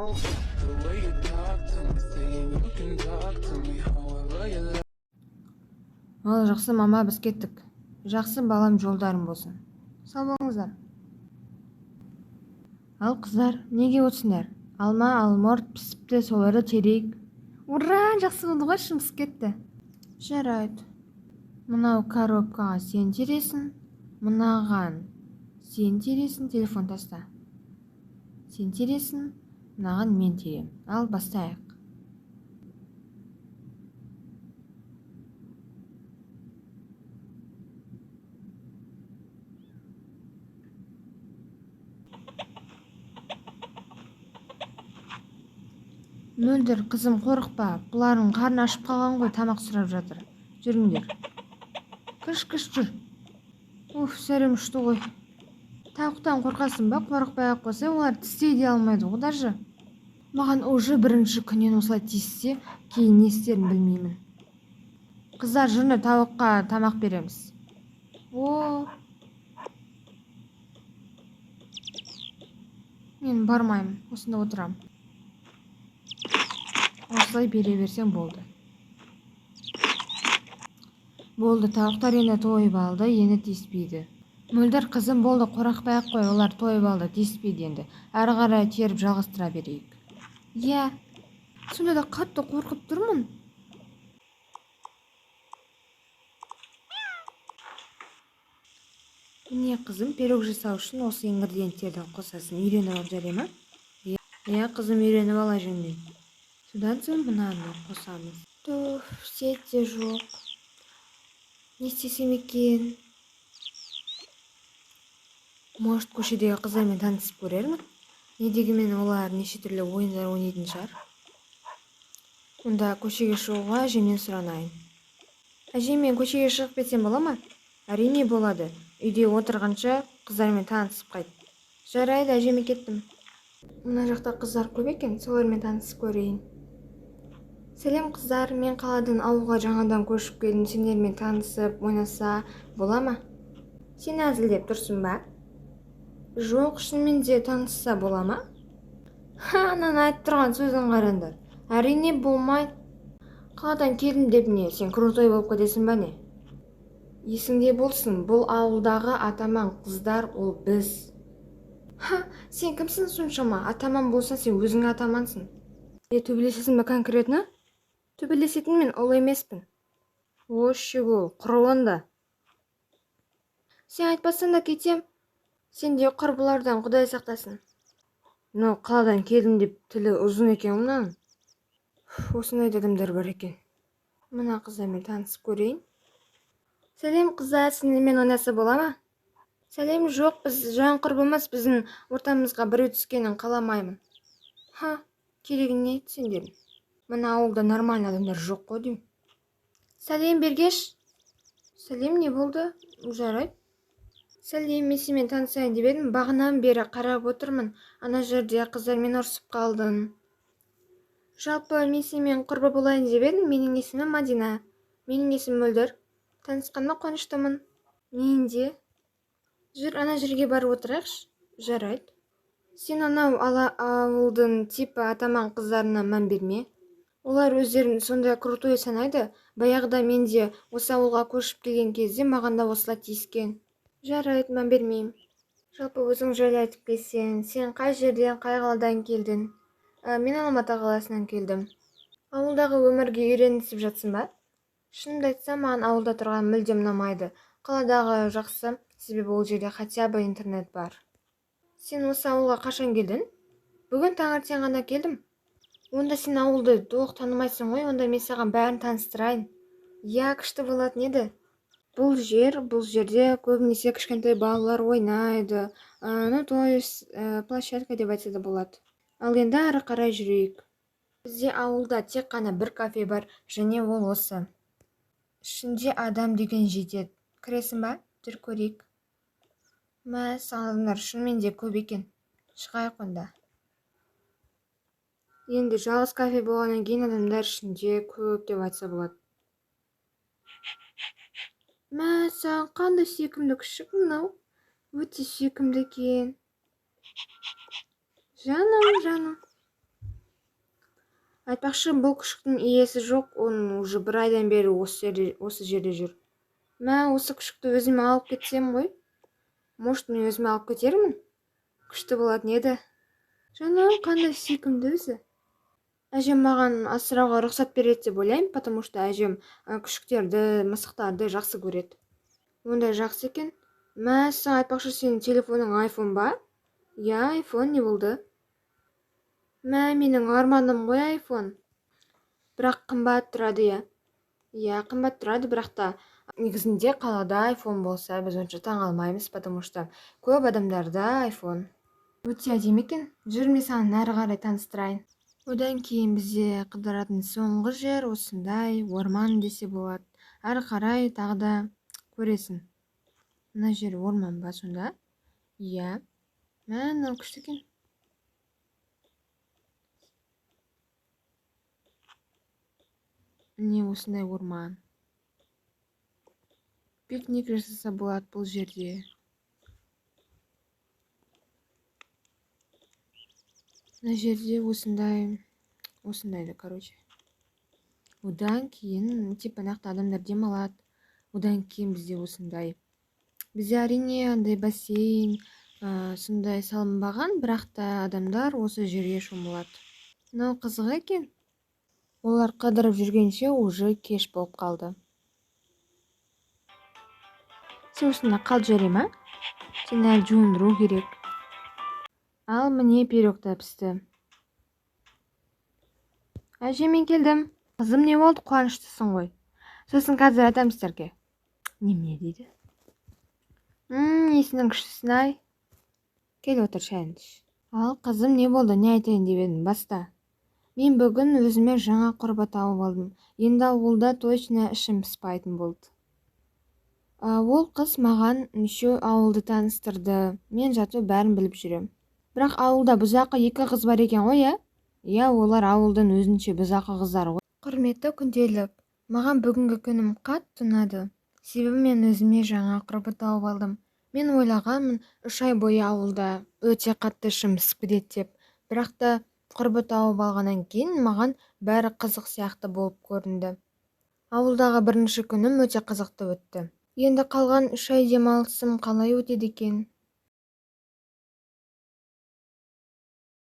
Ал жақсы мама, біз кеттік. Жақсы балам, жолдарың болсын. Сау болыңыздар. Ал қыздар, неге отсыңдар? Алма, алмұрт пісіпті, соларды терейік. Ура, жақсы болды ғой, шымыз кетті. Жарайды. Мынау коробкаға сен тересің, мынаған сен тересің, телефон таста. Сен тересің, мынаған мен терем. Ал бастайық. Мөлдір, қызым, қорықпа. Бұлардың қарны ашып қалған ғой, тамақ сұрап жатыр. Жүріңдер. Кіш жүр. Уф, сәрем ұшты ғой. Тауықтан қорқасың ба? Қорықпай-ақ қойса, олар тістей де алмайды ғой даже. Маған уже бірінші күннен осылай тиіссе, кейін не істерін білмеймін. Қыздар, жүріңдер, тауыққа тамақ береміз. Мен бармаймын, осында отырам. Осылай бере берсең болды. Болды, тауықтар енді тойып алды, енді тиіспейді. Мөлдір, қызым, болды, қорықпай-ақ қой, олар тойып алды, тиіспейді енді. Әрі қарай теріп жалғастыра берейік. Иә, сонда да қатты қорқып тұрмын. Міне қызым, пирог жасау үшін осы ингредиенттерді қосасын. Үйреніп алып жарай ма? Иә, қызым, үйреніп ала жөнді. Содан соң мынаны қосамыз. Туф, сет те жоқ. Не істесем екен? Может, көшедегі қыздармен танысып көрермін? Не дегенмен олар неше түрлі ойындар ойнайтын шығар. Онда көшеге шығуға әжемнен сұранайын. Әже, мен көшеге шығып кетсем бола ма? Әрине болады. Үйде отырғанша қыздармен танысып қайт. Жарайды, әжеме кеттім. Мына жақта қыздар көп екен, солармен танысып көрейін. Сәлем қыздар, мен қаладан ауылға жаңадан көшіп келдім, сендермен танысып ойнаса бола ма? Сен әзілдеп тұрсың ба? Жоқ, шынымен де танысса бола ма? Анан айтып тұрған сөзін қараңдар. Әрине болмайды. Қаладан келдім деп не, сен крутой болып кетесің ба не? Есіңде болсын, бұл ауылдағы атаман қыздар, ол біз. Сен кімсің соншама? Атаман болса, сен өзің атамансың. Төбелесесің ба конкретно? Төбелесетін мен ол емеспін. Ошего, құрылында. Сен айтпасаң да кетем. Сен де құрбылардан Құдай сақтасын. Но қаладан келдім деп тілі ұзын екен мұнан. Осындай адамдар бар екен. Мына қыздармен танысып көрейін. Сәлем қыздар, сендермен ойнаса бола ма? Сәлем, жоқ, біз жан құрбымыз, біздің ортамызға біреу түскенін қаламаймын. Керегін не сендер? Мына ауылда нормальный адамдар жоқ қой деймін. Сәлем, Бергеш. Сәлем, не болды? Жарайды. Сәлем, мен сенімен танысайын деп едім, бағынан бері қарап отырмын. Ана жерде қыздармен ұрсып қалдым. Жалпы, мен сенімен құрбы болайын деп едім, менің есімім Мадина. Менің есімім Мөлдір. Танысқаныма қуаныштымын. Мен де. Жүр, ана жерге барып отырайықшы. Жарайды. Сен анау ауылдың типі атаман қыздарына мән берме. Олар өздерін сондай крутой санайды. Баяғыда мен де осы ауылға көшіп келген кезде маған да осылай тиіскен. Жарайды, мән бермеймін. Жалпы өзің жайлы айтып келсең, сен қай жерден, қай қаладан келдің? Мен Алматы қаласынан келдім. Ауылдағы өмірге үйренісіп жатсың ба? Шынымды айтсам, маған ауылда тұрған мүлдем ұнамайды. Қаладағы жақсы, себебі ол жерде хотя бы интернет бар. Сен осы ауылға қашан келдің? Бүгін таңертең ғана келдім. Онда сен ауылды толық танымайсың ғой, онда мен саған бәрін таныстырайын. Я, күшті болатын еді. Бұл жерде көбінесе кішкентай балалар ойнайды. То есть площадка деп айтса да болады. Ал енді ары қарай жүрейік. Бізде ауылда тек қана бір кафе бар, және ол осы. Ішінде адам деген жетеді. Кіресің ба? Жүр көрейік. Адамдар шынымен де көп екен. Шығайық онда. Енді жалғыз кафе болғаннан кейін адамдар ішінде көп деп айтса болады. Саған қандай сүйкімді күшік мынау? Өте сүйкімді екен. Жаным. Айтпақшы, бұл күшіктің иесі жоқ, оның уже 1 айдан бері осы жерде жүр. Мә, осы күшікті өзіме алып кетсем ғой? Может, мен өзіме алып кетермін? Күшті болатын еді. Жаным, қандай сүйкімді өзі. Әжем маған асырауға рұқсат береді деп ойлаймын, потому что әжем күшіктерді, мысықтарды жақсы көреді. Ондай жақсы екен. Мә, саған айтпақшы, сенің телефоның iPhone ба? Я, iPhone, не болды? Мә, менің арманым ғой iPhone. Бірақ қымбат тұрады, я. Я, қымбат тұрады, бірақ та негізінде қалада iPhone болса, біз онша таңғалмаймыз, потому что көп адамдарда iPhone. Өте әдемі екен. Жүр, мен саған әрі қарай таныстырайын. Одан кейін бізде қыдыратын соңғы жер осындай орман десе болады. Әрі қарай тағы да көресің. Мына жер орман ба сонда? Иә. Мынау күшті екен. Міне осындай орман. Пикник жасаса болады бұл жерде. Мына жерде осындайды, короче. Одан кейін типа нақты адамдар демалады. Одан кейін бізде осындай. Бізде әрине андай бассейн, сондай салынбаған, бірақ та адамдар осы жерге шомылады. Мынау қызық екен. Олар қыдырып жүргенше уже кеш болып қалды. Сен осында қалып жүре ма? Сен әлі жуындыру керек. Ал міне пирог та пісті. Әже, мен келдім. Қызым, не болды? Қуаныштысың ғой. Сосын қазір айтамын сіздерге. Немене дейді? Несінің күштісін ай. Кел отыр, шайын іш. Ал қызым, не болды? Не айтайын деп едің? Баста. Мен бүгін өзіме жаңа құрбы тауып алдым. Енді ауылда точно ішім піспайтын болды. Ол қыз маған неше ауылды таныстырды. Мен жату бәрін біліп жүрем. Бірақ ауылда бұзақы 2 қыз бар екен ғой, я? Я, олар ауылдың өзінше бұзақы қыздар ғой. Құрметті күнделік, маған бүгінгі күнім қатты ұнады. Себебі мен өзіме жаңа құрбы тауып алдым. Мен ойлағанмын 3 ай бойы ауылда өте қатты ішім пісіп кетеді деп. Бірақ та құрбы тауып алғаннан кейін маған бәрі қызық сияқты болып көрінді. Ауылдағы бірінші күнім өте қызықты өтті. Енді қалған 3 ай демалысым қалай өтеді екен?